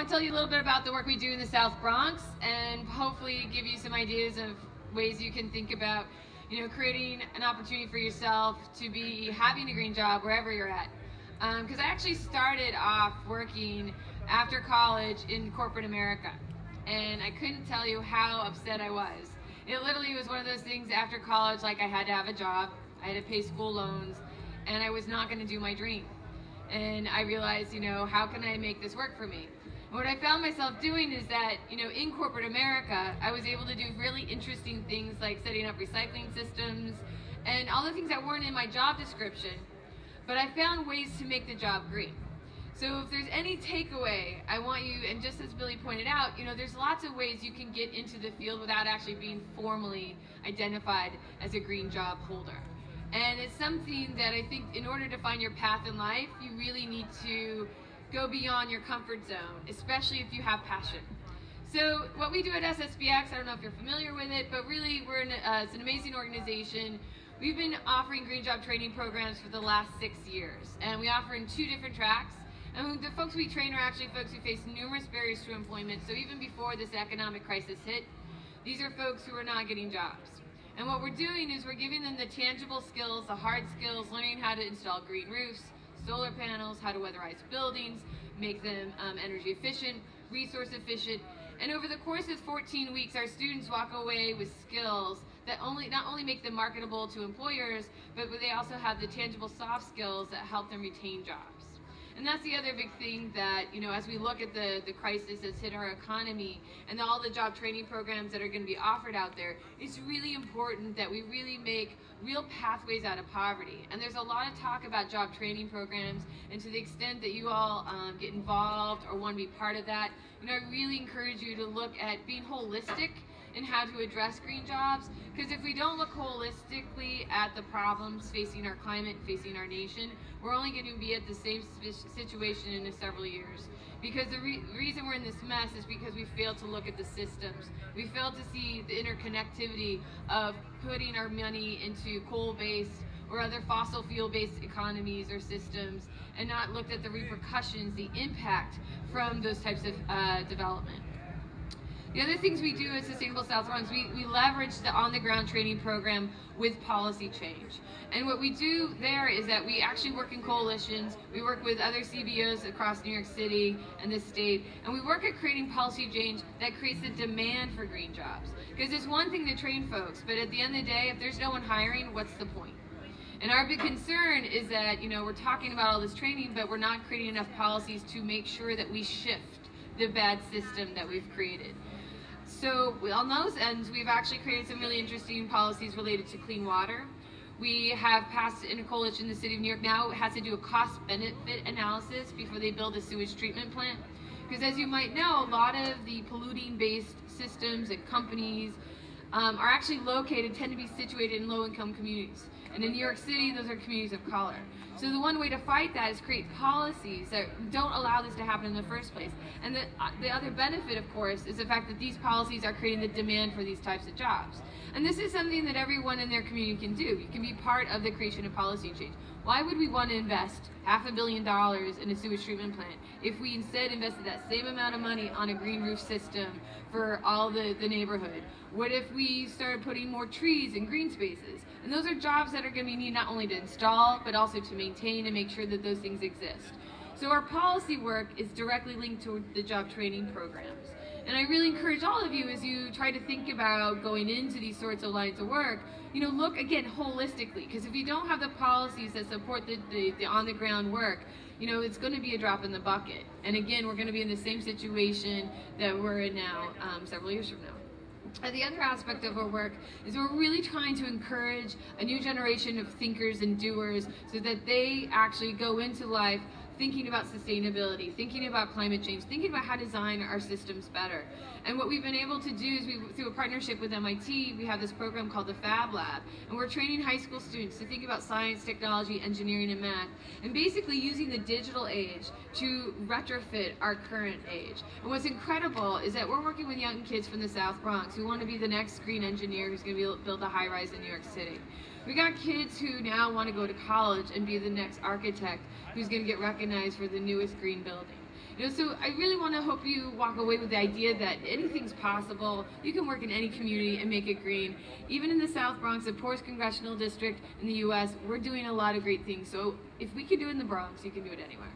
tell you a little bit about the work we do in the South Bronx and hopefully give you some ideas of ways you can think about, creating an opportunity for yourself to be having a green job wherever you're at. Because I actually started off working after college in corporate America, and I couldn't tell you how upset I was. It literally was one of those things after college, like I had to have a job, I had to pay school loans, and I was not going to do my dream. And I realized, how can I make this work for me? And what I found myself doing is that, in corporate America, I was able to do really interesting things like setting up recycling systems and all the things that weren't in my job description, but I found ways to make the job green. So if there's any takeaway, I want you, and just as Billy pointed out, there's lots of ways you can get into the field without actually being formally identified as a green job holder. And it's something that I think in order to find your path in life, you really need to go beyond your comfort zone, especially if you have passion. So what we do at SSBX, I don't know if you're familiar with it, but really it's an amazing organization. We've been offering green job training programs for the last 6 years, and we offer in 2 different tracks. And the folks we train are actually folks who face numerous barriers to employment. So even before this economic crisis hit, these are folks who are not getting jobs. And what we're doing is we're giving them the tangible skills, the hard skills, learning how to install green roofs, solar panels, how to weatherize buildings, make them energy efficient, resource efficient. And over the course of 14 weeks, our students walk away with skills that not only make them marketable to employers, but they also have the tangible soft skills that help them retain jobs. And that's the other big thing that, as we look at the crisis that's hit our economy and all the job training programs that are going to be offered out there, it's really important that we really make real pathways out of poverty. And there's a lot of talk about job training programs, and to the extent that you all get involved or want to be part of that, I really encourage you to look at being holistic in how to address green jobs, because if we don't look holistically at the problems facing our climate, facing our nation, we're only going to be at the same situation in several years. Because the reason we're in this mess is because we failed to look at the systems. We failed to see the interconnectivity of putting our money into coal-based or other fossil fuel-based economies or systems, and not looked at the repercussions, the impact from those types of development. The other things we do at Sustainable South Bronx, we leverage the on-the-ground training program with policy change. And what we do there is that we actually work in coalitions. We work with other CBOs across New York City and the state, and we work at creating policy change that creates the demand for green jobs. Because it's one thing to train folks, but at the end of the day, if there's no one hiring, what's the point? And our big concern is that, we're talking about all this training, but we're not creating enough policies to make sure that we shift the bad system that we've created. So on those ends, we've actually created some really interesting policies related to clean water. We have passed in a coalition in the city of New York now has to do a cost-benefit analysis before they build a sewage treatment plant. Because as you might know, a lot of the polluting-based systems and companies are actually tend to be situated in low-income communities. And in New York City, those are communities of color. So the one way to fight that is create policies that don't allow this to happen in the first place. And the other benefit, of course, is the fact that these policies are creating the demand for these types of jobs. And this is something that everyone in their community can do. You can be part of the creation of policy change. Why would we want to invest $500 million in a sewage treatment plant if we instead invested that same amount of money on a green roof system for all the neighborhood? What if we started putting more trees and green spaces? And those are jobs that are going to be needed not only to install, but also to maintain and make sure that those things exist. So our policy work is directly linked to the job training programs. And I really encourage all of you, as you try to think about going into these sorts of lines of work, look again holistically, because if you don't have the policies that support the on-the-ground work, it's going to be a drop in the bucket. And again, we're going to be in the same situation that we're in now several years from now. And the other aspect of our work is we're really trying to encourage a new generation of thinkers and doers so that they actually go into life thinking about sustainability, thinking about climate change, thinking about how to design our systems better. And what we've been able to do is through a partnership with MIT, we have this program called the Fab Lab, and we're training high school students to think about science, technology, engineering, and math, and basically using the digital age to retrofit our current age. And what's incredible is that we're working with young kids from the South Bronx who want to be the next green engineer who's going to build a high-rise in New York City. We got kids who now want to go to college and be the next architect who's going to get recognized recognized for the newest green building. You know, so I really want to hope you walk away with the idea that anything's possible. You can work in any community and make it green. Even in the South Bronx, the poorest congressional district in the U.S., we're doing a lot of great things. So if we can do it in the Bronx, you can do it anywhere.